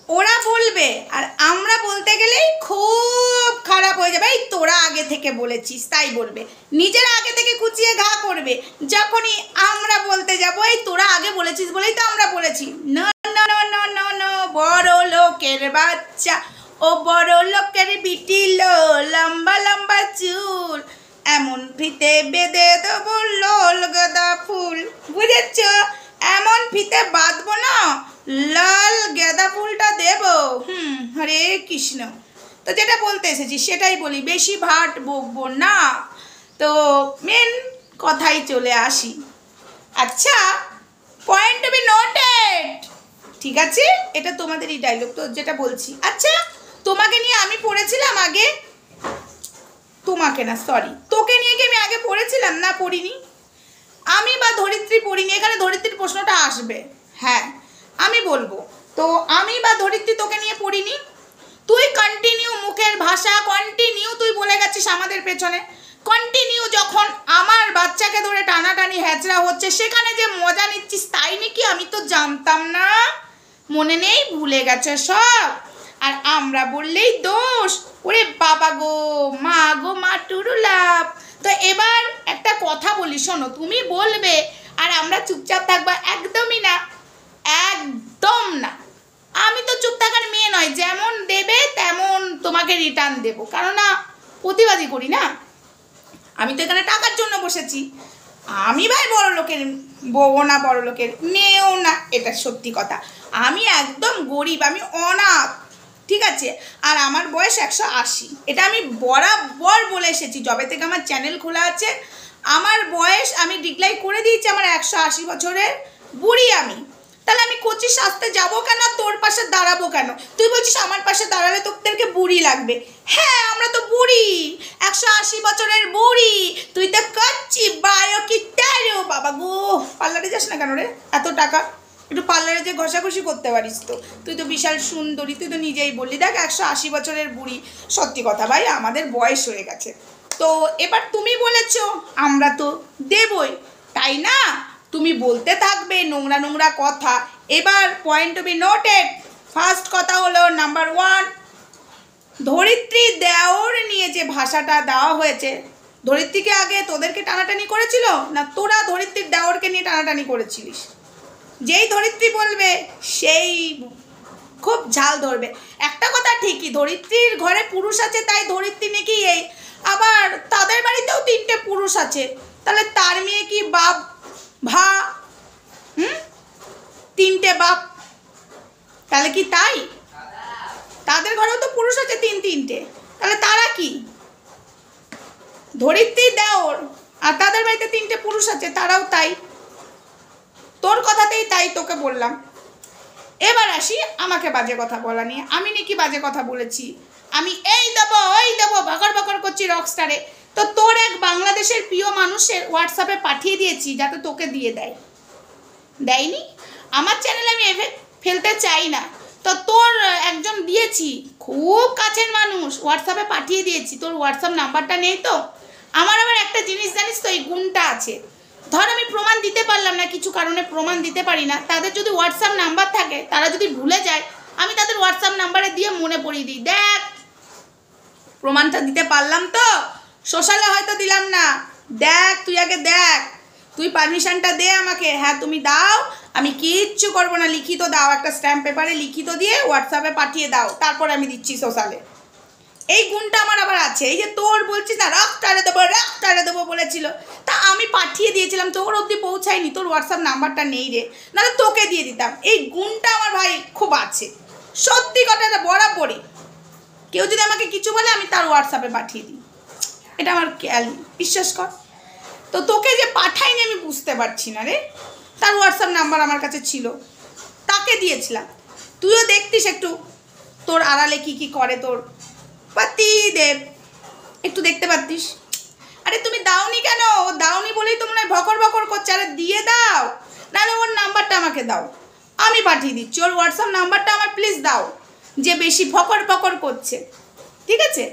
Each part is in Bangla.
ওরা বলবে আর আমরা বলতে গেলেই খুব খারাপ হয়ে যাবে। এই তোরা আগে থেকে বলেছিস তাই বলবে, নিজেরা আগে থেকে কুচিয়ে ঘা করবে। যখনই আমরা বলতে যাব এই তোরা আগে বলেছিস বলেই তো আমরা বলেছি। না না না না না না, বড় লোকের বাচ্চা ও বড় লোকের বিটিলো, লম্বা লম্বা চুল, এমন ফিতে বেঁধে দেবো লোল গাঁদা ফুল। বুঝেছ? এমন ফিতে বাঁধবো না, লাল গাঁদা ফুলটা দেব। হরে কৃষ্ণ। তো যেটা বলতে এসেছি সেটাই বলি, বেশি ভাট বকবো না। তো মেন কথাই চলে আসি। আচ্ছা, পয়েন্ট টু বি নোটেড, ঠিক আছে? এটা তোমাদেরই ডায়লগ, তো যেটা বলছি। আচ্ছা, তোমাকে নিয়ে আমি পড়েছিলাম আগে, তোমাকে না সরি, তোকে নিয়ে কি আমি আগে পড়েছিলাম? না, পড়িনি। আমি বা ধরিত্রী পড়িনি। এখানে ধরিত্রীর প্রশ্নটা আসবে, হ্যাঁ আমি বলবো। তো আমি বা ধরিত্রী তোকে নিয়ে পড়িনি। তুই কন্টিনিউ মুখের ভাষা কন্টিনিউ তুই বলে গেছিস আমাদের পেছনে। কন্টিনিউ যখন আমার বাচ্চাকে ধরে টানাটানি হ্যাচড়া হচ্ছে সেখানে যে মজা নিচ্ছিস তাই নাকি আমি তো জানতাম না। মনে নেই? ভুলে গেছে সব। আর আমরা বললেই দোষ। ওরে বাবা গো, মা টুরুলাভ। তো এবার একটা কথা বলি, শোনো। তুমি বলবে আর আমরা চুপচাপ থাকবা? একদমই না, একদম না। আমি তো চুপ থাকার মেয়ে নয়, যেমন দেবে তেমন তোমাকে রিটার্ন দেবো, কারণ না প্রতিবাদী করি না। আমি তো এখানে টাকার জন্য বসেছি। আমি ভাই বড় লোকের বউ না, বড় লোকের মেয়েও না, এটা সত্যি কথা। আমি একদম গরিব, আমি অনাথ, ঠিক আছে? আর আমার বয়স 180, এটা আমি বরাবর বলে এসেছি যবে থেকে আমার চ্যানেল খোলা আছে। আমার বয়স আমি ডিক্লাইন করে দিয়েছি, আমার 180 বছরের বুড়ি আমি। তাহলে আমি কচি সাজতে যাবো কেন, তোর পাশে দাঁড়াবো কেন? তুই বলছিস আমার পাশে দাঁড়ালে তোদেরকে বুড়ি লাগবে। হ্যাঁ, আমরা তো বুড়ি, 180 বছরের বুড়ি। তুই তো করছি বায়ো কি তেরো। বাবা গো, পার্লারে যাস না কেন রে? এত টাকা, একটু পার্লারে যে ঘষাঘষি করতে পারিস তো। তুই তো বিশাল সুন্দরী, তুই তো নিজেই বললি। দেখ, 180 বছরের বুড়ি। সত্যি কথা ভাই, আমাদের বয়স হয়ে গেছে। তো এবার তুমি বলেছ, আমরা তো দেবই, তাই না? তুমি বলতে থাকবে নোংরা নোংরা কথা। এবার point to be noted. First কথা হলো, নাম্বার 1, ধরিত্রী দেওর নিয়ে যে ভাষাটা দেওয়া হয়েছে, ধরিত্রীকে আগে তোদেরকে টানাটানি করেছিল না তোরা ধরিত্রীর দেওরকে নিয়ে টানাটানি করেছিলিস? যেই ধরিত্রী বলবে সেই খুব ঝাল ধরবে। একটা কথা ঠিকই, ধরিত্রীর ঘরে পুরুষ আছে তাই ধরিত্রী নাকি এই, আবার তাদের বাড়িতেও 3টে পুরুষ আছে, তাহলে তার মেয়ে কি বাপ ভা 3টে বাপ, তাহলে কি তাই? তাদের ঘরেও তো পুরুষ আছে 3টে, তাহলে তারা কি? ধরিত্রী দেওর আর তাদের বাড়িতে 3টে পুরুষ আছে, তারাও তাই। তোর কথাতেই তাই তোকে বললাম। এবার আসি আমাকে বাজে কথা বলা নিয়ে। আমি নাকি বাজে কথা বলেছি? আমি এই দেবো ওই দেবো বকর বকর করছি রকস্টারে। তো তোর এক বাংলাদেশের প্রিয় মানুষের হোয়াটসঅ্যাপে পাঠিয়ে দিয়েছি যাতে তোকে দিয়ে দেয়, দেয়নি। আমার চ্যানেলে আমি এফেক্ট ফেলতে চাই না, তো তোর একজন দিয়েছি, খুব কাছের মানুষ, হোয়াটসঅ্যাপে পাঠিয়ে দিয়েছি। তোর হোয়াটসঅ্যাপ নাম্বারটা নেই তো? আমার আবার একটা জিনিস জানিস তো, এই গুণটা আছে। ধর আমি প্রমাণ দিতে পারলাম না, কিছু কারণে প্রমাণ দিতে পারি না, তাদের যদি হোয়াটসঅ্যাপ নাম্বার থাকে, তারা যদি ভুলে যায়, আমি তাদের হোয়াটসঅ্যাপ নাম্বারে দিয়ে মনে পড়িয়ে দিই, দেখ প্রমাণটা দিতে পারলাম তো, সোশ্যালে হয়তো দিলাম না, দেখ তুই আগে দেখ, তুই পারমিশনটা দে আমাকে। হ্যাঁ তুমি দাও, আমি কিচ্ছু করবো না, লিখিত দাও, একটা স্ট্যাম্প পেপারে লিখিত দিয়ে হোয়াটসঅ্যাপে পাঠিয়ে দাও, তারপর আমি দিচ্ছি সোশ্যালে। এই গুণটা আমার আবার আছে। এই যে তোর বলছিস না রাখটারে দেবো বলেছিল, তা আমি পাঠিয়ে দিয়েছিলাম, তোর অবধি পৌঁছায়নি, তোর হোয়াটসঅ্যাপ নাম্বারটা নেই রে, নাহলে তোকে দিয়ে দিতাম। এই গুণটা আমার ভাই খুব আছে, সত্যি কথাটা বরাবরই। কেউ যদি আমাকে কিছু বলে আমি তার হোয়াটসঅ্যাপে পাঠিয়ে দিই, এটা আমার খেয়াল, বিশ্বাস কর। তো তোকে যে পাঠাইনি আমি বুঝতে পারছি না রে, তার হোয়াটসঅ্যাপ নাম্বার আমার কাছে ছিল, তাকে দিয়েছিলাম। তুইও দেখতিস একটু তোর আড়ালে কী কী করে তোর পাতিদেব, একটু দেখতে পারতিস। আরে তুমি দাওনি কেন? ও দাওনি বলেই তো মনে হয় ভকর ভকর করছে। আরে দিয়ে দাও, নাহলে ওর নাম্বারটা আমাকে দাও, আমি পাঠিয়ে দিচ্ছি। ওর হোয়াটসঅ্যাপ নাম্বারটা আমার প্লিজ দাও, যে বেশি ভকর ভকর করছে, ঠিক আছে?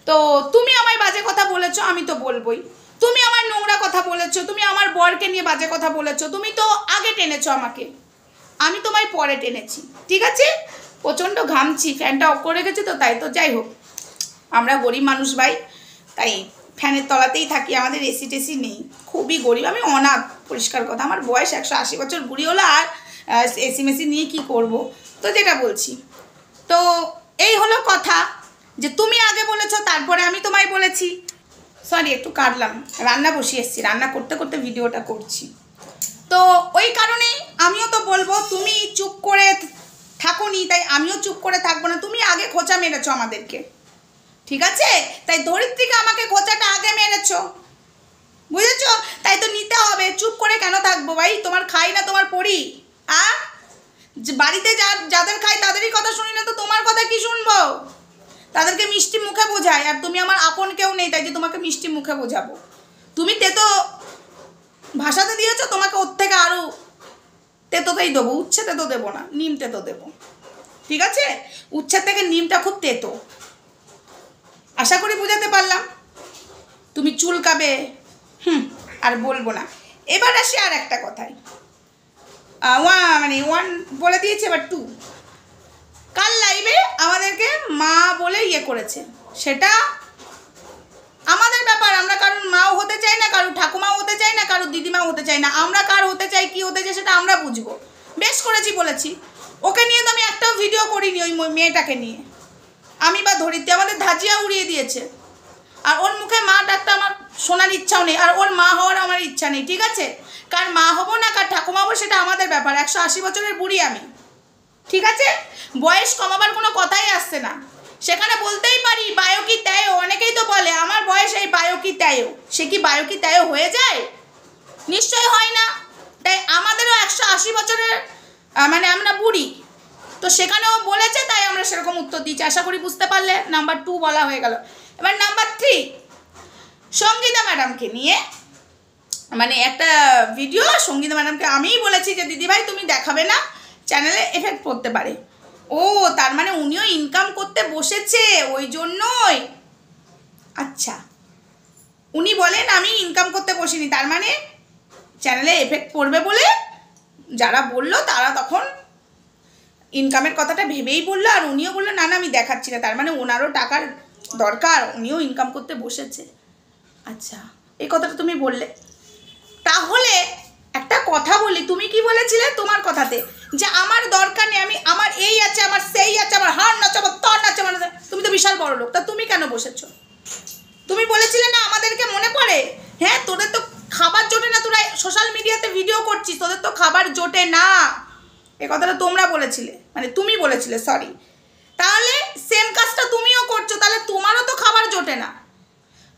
তো তুমি আমায় বাজে কথা বলেছো, আমি তো বলবোই। তুমি আমার নোংরা কথা বলেছো, তুমি আমার বরকে নিয়ে বাজে কথা বলেছো, তুমি তো আগে টেনেছো আমাকে, আমি তোমায় পরে টেনেছি, ঠিক আছে? প্রচণ্ড ঘামছি, ফ্যানটা অফ করে রেখেছি তো তাই। তো যাই হোক, আমরা গরিব মানুষ ভাই, তাই ফ্যানের তলাতেই থাকি, আমাদের এসি টেসি নেই, খুবই গরিব। আমি অনাথ, পরিষ্কার কথা। আমার বয়স 180 বছর বুড়ি হলো, আর এসি মেসি নিয়ে কি করব। তো যেটা বলছি, তো এই হলো কথা, যে তুমি আগে বলেছো তারপরে আমি তোমায় বলেছি। সরি, একটু কাটলাম, রান্না বসিয়ে এসেছি, রান্না করতে করতে ভিডিওটা করছি। তো ওই কারণেই আমিও তো বলবো, তুমি চুপ করে থাকো নি, তাই আমিও চুপ করে থাকবো না। তুমি আগে খোঁচা মেরেছো আমাদেরকে, ঠিক আছে? তাই ধরিত্রীকে আমাকে খোঁচাটা আগে মেরেছো, বুঝেছো? তাই তো নিতে হবে, চুপ করে কেন থাকবো ভাই? তোমার খাই না তোমার পড়ি? বাড়িতে যাদের খাই তাদেরই কথা শুনি না, তো তোমার কথা কি শুনবো? তাদেরকে মিষ্টি মুখে বোঝায়, আর তুমি আমার আপন কেউ নেই, তাই যে তোমাকে মিষ্টি মুখে বোঝাবো। তুমি তেতো ভাষাতে দিয়েছো, তোমাকে ওর থেকে আরও তেতোতেই দেবো, উচ্ছে তেতো দেবো না, নিম তেতো দেবো, ঠিক আছে? উচ্ছের থেকে নিমটা খুব তেতো, আশা করি বুঝাতে পারলাম। তুমি চুলকাবে, আর বলবো না। এবার আসি আর একটা কথায়, ওয়ান বলে দিয়েছে, এবার টু। কাল লাইভে আমাদেরকে মা বলে ইয়ে করেছে, সেটা আমাদের ব্যাপার। আমরা কারোর মাও হতে চাই না, কারোর ঠাকুমাও হতে চাই না, কারোর দিদিমাও হতে চাই না। আমরা কার হতে চাই, কি হতে চাই, সেটা আমরা বুঝবো। বেশ করেছি বলেছি, ওকে নিয়ে তো আমি একটাও ভিডিও করিনি, ওই মেয়েটাকে নিয়ে। আমি বা ধরিত্রী আমাদের ধাজিয়া উড়িয়ে দিয়েছে, আর ওর মুখে মা ডাকটা আমার শোনার ইচ্ছাও নেই, আর ওর মা হওয়ার আমার ইচ্ছা নেই, ঠিক আছে? কার মা হবো না কার ঠাকুমা হবো সেটা আমাদের ব্যাপার। 180 বছরের বুড়ি আমি, ঠিক আছে? বয়স কমাবার কোনো কথাই আসছে না। সেখানে বলতেই পারি বায়কি ত্যায়, অনেকেই তো বলে আমার বয়স এই বায়কি ত্যায়, সে কি বায়কি ত্যায় হয়ে যায়? নিশ্চয়ই হয় না। তাই আমাদেরও 180 বছরের মানে আমরা বুড়ি, তো সেখানেও বলেছে, তাই আমরা সেরকম উত্তর দিচ্ছি। আশা করি বুঝতে পারলে। নাম্বার 2 বলা হয়ে গেল। এবার নাম্বার 3, সঙ্গীতা ম্যাডামকে নিয়ে মানে একটা ভিডিও। সঙ্গীতা ম্যাডামকে আমিই বলেছি যে দিদিভাই তুমি দেখাবে না, চ্যানেলে এফেক্ট পড়তে পারে। ও তার মানে উনিও ইনকাম করতে বসেছে ওই জন্যই। আচ্ছা, উনি বলেন আমি ইনকাম করতে বসিনি, তার মানে চ্যানেলে এফেক্ট পড়বে বলে যারা বললো তারা তখন ইনকামের কথাটা ভেবেই বললো, আর উনিও বললো না না আমি দেখাচ্ছি না, তার মানে ওনারও টাকার দরকার, উনিও ইনকাম করতে বসেছে। আচ্ছা, এই কথাটা তুমি বললে। তাহলে একটা কথা বলি, তুমি কি বলেছিলে তোমার কথাতে, যে আমার দরকার নেই, আমি আমার এই আছে, আমার সেই আছে, আমার হার নাচাবো, তর নাচাবো। তুমি তো বিশাল বড় লোক, তা তুমি কেন বসেছো? তুমি বলেছিলে না আমাদেরকে, মনে পড়ে? হ্যাঁ, তোদের তো খাবার জোটে না, তোরা সোশ্যাল মিডিয়াতে ভিডিও করছিস, তোদের তো খাবার জোটে না, এ কথাটা তোমরা বলেছিলে, মানে তুমি বলেছিলে, সরি। তাহলে সেম কাজটা তুমিও করছো, তাহলে তোমারও তো খাবার জোটে না।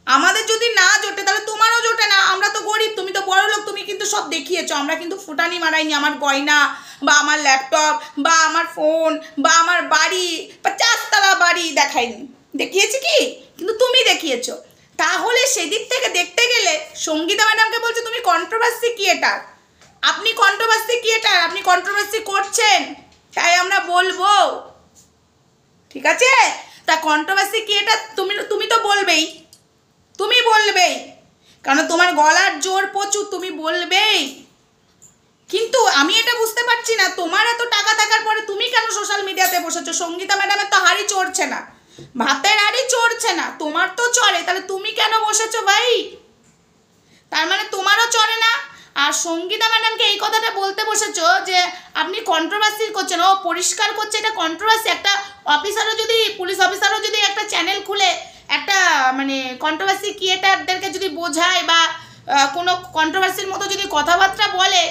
আমাদের যদি না জোটে তাহলে তোমারও জোটে না। আমরা তো গরিব, তুমি তো বড় লোক, তুমি কিন্তু সব দেখিয়েছো। আমরা কিন্তু ফুটানি মারাইনি, আমার গয়না বা আমার ল্যাপটপ বা আমার ফোন বা আমার বাড়ি বা 4 তলা বাড়ি দেখাইনি, দেখিয়েছি কি? কিন্তু তুমি দেখিয়েছো। তাহলে সেদিক থেকে দেখতে গেলে সঙ্গীতা ম্যাডামকে বলছো তুমি কন্ট্রোভার্সি ক্রিয়েটার, আপনি কন্ট্রোভার্সি ক্রিয়েটার, আপনি কন্ট্রোভার্সি করছেন, তাই আমরা বলবো, ঠিক আছে? তা কন্ট্রোভার্সি ক্রিয়েটার তুমি তো বলবেই, তুমি বলবেই, কারণ তোমার গলার জোর প্রচুর, তুমি বলবেই। কিন্তু আমি এটা বুঝতে পারছি না, তোমার এত টাকা থাকার পরে তুমি কেন সোশ্যাল মিডিয়াতে বসেছো? সঙ্গীতা ম্যাডামের তো হাড়ি চড়ছে না, ভাতের হাড়ি চড়ছে না, তোমার তো চড়ে, তাহলে তুমি কেন বসেছো ভাই? তার মানে তোমারও চড়ে না। আর সঙ্গীতা ম্যাডামকে এই কথাটা বলতে বসেছো যে আপনি কন্ট্রোভার্সি করছেন, ও পরিষ্কার করছে এটা কন্ট্রোভার্সি। একটা অফিসারও যদি, পুলিশ অফিসারও যদি একটা চ্যানেল খুলে একটা মানে কন্ট্রোভার্সি ক্রিয়েটারদেরকে যদি বোঝায় বা কোনো কন্ট্রোভার্সির মতো যদি কথাবার্তা বলে,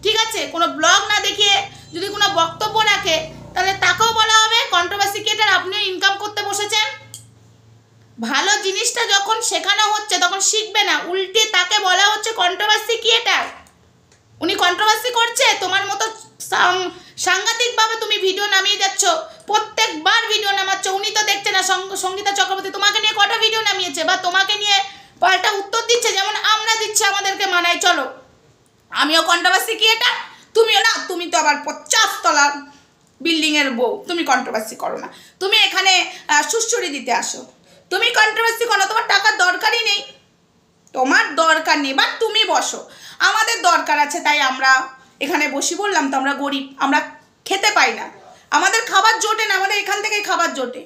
ঠিক আছে, কোনো ব্লগ না দেখিয়ে যদি কোনো বক্তব্য রাখে, তাহলে তাকেও বলা হবে কন্ট্রোভার্সি ক্রিয়েটার, আপনিও ইনকাম করতে বসেছেন। ভালো জিনিসটা যখন শেখানো হচ্ছে তখন শিখবে না, উল্টে তাকে বলা হচ্ছে কন্ট্রোভার্সি ক্রিয়েটার। উনি কন্ট্রোভার্সি করছে, তোমার মতো সাংঘাতিকভাবে তুমি ভিডিও নামিয়ে যাচ্ছ, প্রত্যেকবার ভিডিও নামাচ্ছ। উনি তো দেখছে না, সঙ্গীতা চক্রবর্তী তোমাকে নিয়ে কটা ভিডিও নামিয়েছে, বা তোমাকে নিয়ে পাল্টা উত্তর দিচ্ছে, যেমন আমরা দিচ্ছি, আমাদেরকে মানায় চলো। আমিও কন্ট্রোভার্সি ক্রিয়েটার, তুমিও না, তুমি তো আবার 50 তলার বিল্ডিংয়ের বউ, তুমি কন্ট্রোভার্সি করো না, তুমি এখানে সুশ্রুড়ি দিতে আসো, তুমি কন্ট্রোভার্সি করো, তোমার টাকার দরকারই নেই, তোমার দরকার নেই, বাট তুমি বসো। আমাদের দরকার আছে, তাই আমরা এখানে বসি। বললাম তো আমরা গরিব, আমরা খেতে পাই না, আমাদের খাবার জোটে না, আমাদের এখান থেকেই খাবার জোটে।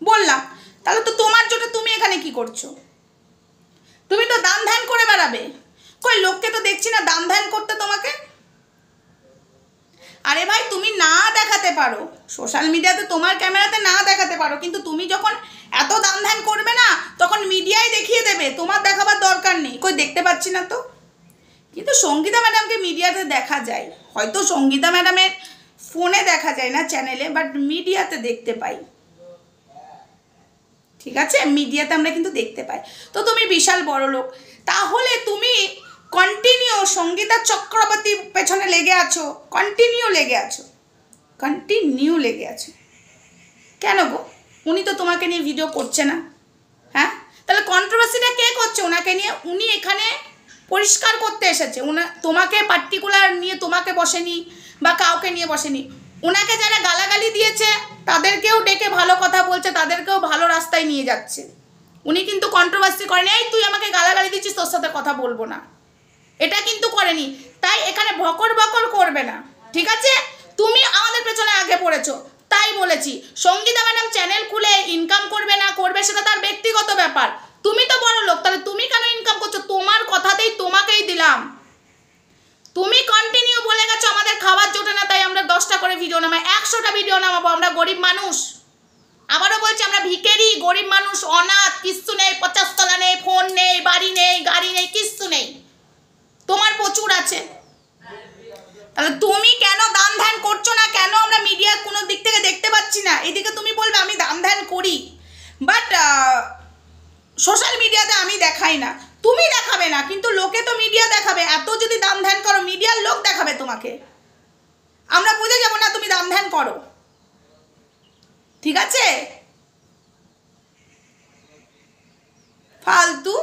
বললাম তাহলে তো তোমার জোটে, তুমি এখানে কি করছো? তুমি তো দান ধ্যান করে বেড়াবে। কই লোককে তো দেখছি না দান ধ্যান করতে তোমাকে। আরে ভাই তুমি না দেখাতে পারো, সোশ্যাল মিডিয়াতে তোমার ক্যামেরাতে না দেখাতে পারো, কিন্তু তুমি যখন এত দান ধ্যান করবে না তখন মিডিয়ায় দেখিয়ে দেবে, তোমার দেখাবার দরকার নেই। কই দেখতে পাচ্ছি না তো। কিন্তু সঙ্গীতা ম্যাডামকে মিডিয়াতে দেখা যায়, হয়তো সঙ্গীতা ম্যাডামের ফোনে দেখা যায় না চ্যানেলে, বাট মিডিয়াতে দেখতে পাই। ঠিক আছে, মিডিয়াতে আমরা কিন্তু দেখতে পাই। তো তুমি বিশাল বড় লোক, তাহলে তুমি কন্টিনিউ সঙ্গীতা চক্রবর্তীর পেছনে লেগে আছো, কন্টিনিউ লেগে আছো কেন গো? উনি তো তোমাকে নিয়ে ভিডিও করছে না। হ্যাঁ, তাহলে কন্ট্রোভার্সিটা কে করছে ওনাকে নিয়ে? উনি এখানে পরিষ্কার করতে এসেছে, তোমাকে পার্টিকুলার নিয়ে তোমাকে বসেনি বা কাউকে নিয়ে বসেনি। ওনাকে যারা গালাগালি দিয়েছে তাদেরকেও ডেকে ভালো কথা বলছে, তাদেরকেও ভালো রাস্তায় নিয়ে যাচ্ছে। উনি কিন্তু কন্ট্রোভার্সি করেনি, এই তুই আমাকে গালাগালি দিচ্ছিস তোর সাথে কথা বলবো না, এটা কিন্তু করেনি। তাই এখানে ভকর বকর করবে না, ঠিক আছে? তুমি আমাদের পেছনে আগে পড়েছো, তাই বলেছি। সঙ্গীতা ম্যাডাম চ্যানেল খুলে ইনকাম করবে না করবে সেটা তার ব্যক্তিগত ব্যাপার। তুমি তো বড় লোক, তাহলে তুমি কেন ইনকাম করছো? তোমার কথাতেই তোমাকেই দিলাম। তুমি কন্টিনিউ বলে গেছো আমাদের খাবার জোটে না, তাই আমরা 10টা করে ভিডিও নামাই, 100টা ভিডিও নামাবো। আমরা গরিব মানুষ, আবারও বলছি আমরা ভিখারি, গরিব মানুষ, অনাথ, কিচ্ছু নেই, 50 তলা নেই, ফোন নেই, বাড়ি নেই, গাড়ি নেই, কিচ্ছু নেই। তোমার প্রচুর আছে, তাহলে তুমি কেন দান ধ্যান করছো না? কেন আমরা মিডিয়ার কোনো দিক থেকে দেখতে পাচ্ছি না? এদিকে তুমি বলবে আমি দান ধ্যান করি, বাট সোশ্যাল মিডিয়াতে আমি দেখাই না। তুমি দেখাবে না, কিন্তু লোকে তো মিডিয়া দেখাবে। এত যদি দান ধ্যান করো মিডিয়ার লোক দেখাবে তোমাকে, আমরা বুঝে যাবো না তুমি দান ধ্যান করো, ঠিক আছে? ফালতু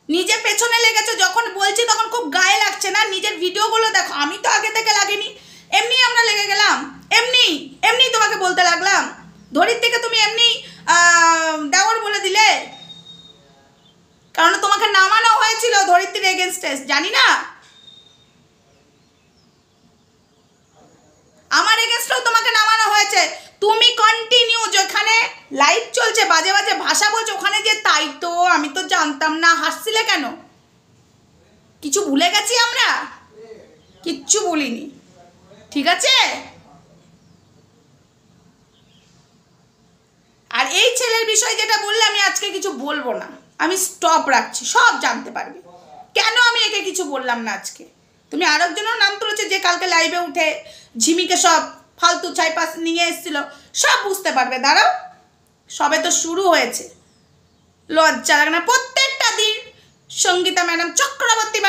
নিজে পেছনে লেগেছো, যখন বলছি তখন খুব গায়ে লাগছে না? নিজের ভিডিওগুলো দেখো, আমি তো আগে থেকে লাগেনি, এমনি আমরা লেগে গেলাম, এমনি তোমাকে বলতে লাগলাম। ধরির থেকে তুমি এমনি দেওয়ার বলে দিলে, কারণ তোমাকে নামানো হয়েছিল ধরিত্রীর এগেনস্টে, জানি না আমার এগেনস্টেও তোমাকে নামানো হয়েছে। তুমি কন্টিনিউ যেখানে লাইভ চলছে বাজে বাজে ভাষা বলছো ওখানে যে তাই তো আমি তো জানতাম না, হাসছিলে কেন? কিছু ভুলে গেছি আমরা? কিচ্ছু বলিনি, ঠিক আছে? আর এই ছেলের বিষয় যেটা বললে আমি আজকে কিছু বলবো না, আমি স্টপ রাখছি, সব জানতে পারবে কেন আমি একে কিছু বললাম না আজকে। তুমি আরেকজনের নাম তুলেছে যে কালকে লাইভে উঠে ঝিমিকে সব ফালতু ছাইপাস নিয়ে এসেছিল, সব বুঝতে পারবে, দাঁড়াও, সবে তো শুরু হয়েছে। লজ্জা লাগে না? প্রত্যেকটা দিন সঙ্গীতা ম্যাডাম, চক্রবর্তী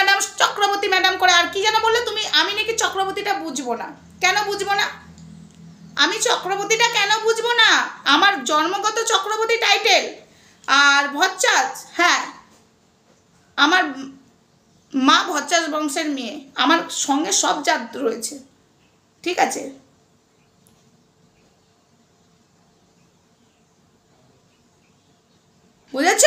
ম্যাডাম করে, আর কি যেন বললে তুমি? আমি নাকি চক্রবর্তীটা বুঝবো না? কেন বুঝবো না? আমি চক্রবর্তীটা কেন বুঝবো না? আমার জন্মগত চক্রবর্তী টাইটেল আর ভচ্চাস, হ্যাঁ আমার মা ভচ্চাস বংশের মেয়ে, আমার সঙ্গে সব জাত রয়েছে, ঠিক আছে? বুঝেছ?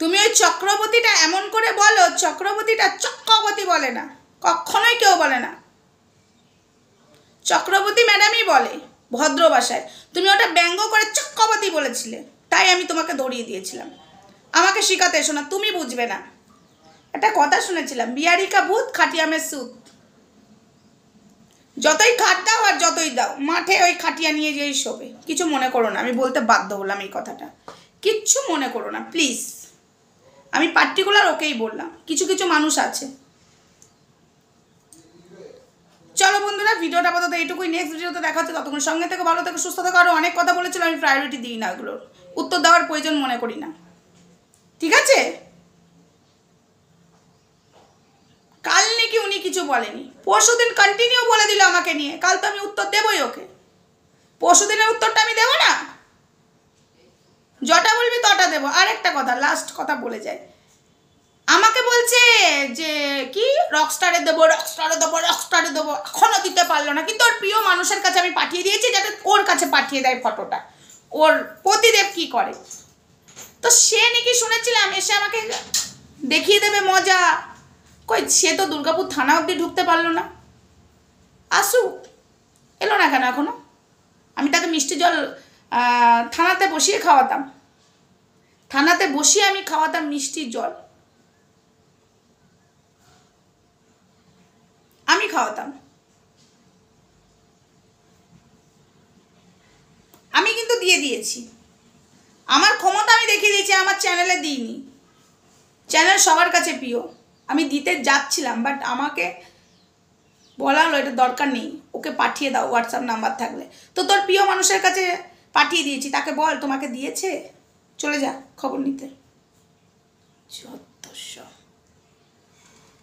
তুমি ওই চক্রবর্তীটা এমন করে বলো, চক্রবর্তীটা চক্রবর্তী বলে না, কখনোই কেউ বলে না, চক্রবর্তী ম্যাডামই বলে ভদ্র ভাষায়। তুমি ওটা ব্যঙ্গ করে চক্রবর্তী বলেছিলে, তাই আমি তোমাকে ধরিয়ে দিয়েছিলাম। আমাকে শিখাতে এসো না, তুমি বুঝবে না। একটা কথা শুনেছিলাম, বিয়ারি কা ভূত খাটিয়ামের সুত। যতই খাট দাও আর যতই দাও, মাঠে ওই খাটিয়া নিয়ে যেই শোবে। কিছু মনে করো না, আমি বলতে বাধ্য হলাম এই কথাটা, কিচ্ছু মনে করো না প্লিজ। আমি পার্টিকুলার ওকেই বললাম, কিছু কিছু মানুষ আছে। চলো বন্ধুরা, ভিডিওটা আপাতত এইটুকুই, নেক্সট ভিডিওতে দেখা হচ্ছে। ততক্ষণ সঙ্গে থেকে ভালো থেকে সুস্থ থাকো। আরও অনেক কথা বলেছিল, আমি প্রায়োরিটি দিই না, ওগুলোর উত্তর দেওয়ার প্রয়োজন মনে করি না, ঠিক আছে? কাল নাকি উনি কিছু বলেনি, পরশুদিন কন্টিনিউ বলে দিল আমাকে নিয়ে, কাল তো আমি উত্তর দেবই ওকে। পরশুদিনের উত্তরটা আমি দেবো না? যটা বলবি তটা দেবো। আর একটা কথা, লাস্ট কথা বলে যায়, আমাকে বলছে যে কি রকস্টারে দেবো, এখনও দিতে পারলো না, কিন্তু ওর প্রিয় মানুষের কাছে আমি পাঠিয়ে দিয়েছি যাতে ওর কাছে পাঠিয়ে দেয় ফটোটা। ওর পতিদেব কি করে, তো সে নাকি শুনেছিলাম এসে আমাকে দেখিয়ে দেবে মজা, কই সে তো দুর্গাপুর থানা অবধি ঢুকতে পারলো না, আসুক, এলো না কেন এখনো? আমি তাকে মিষ্টি জল থানাতে বসিয়ে খাওয়াতাম, থানাতে বসিয়ে আমি খাওয়াতাম মিষ্টির জল, আমি খাওয়াতাম। আমি কিন্তু দিয়ে দিয়েছি, আমার ক্ষমতা আমি দেখিয়ে দিয়েছি, আমার চ্যানেলে দিইনি, চ্যানেল সবার কাছে প্রিয়, আমি দিতে যাচ্ছিলাম, বাট আমাকে বলা হলো এটা দরকার নেই, ওকে পাঠিয়ে দাও হোয়াটসঅ্যাপ নাম্বার থাকলে। তো তোর প্রিয় মানুষের কাছে পাঠিয়ে দিয়েছি, তাকে বল তোমাকে দিয়েছে, চলে যা খবর নিতে। যত সব।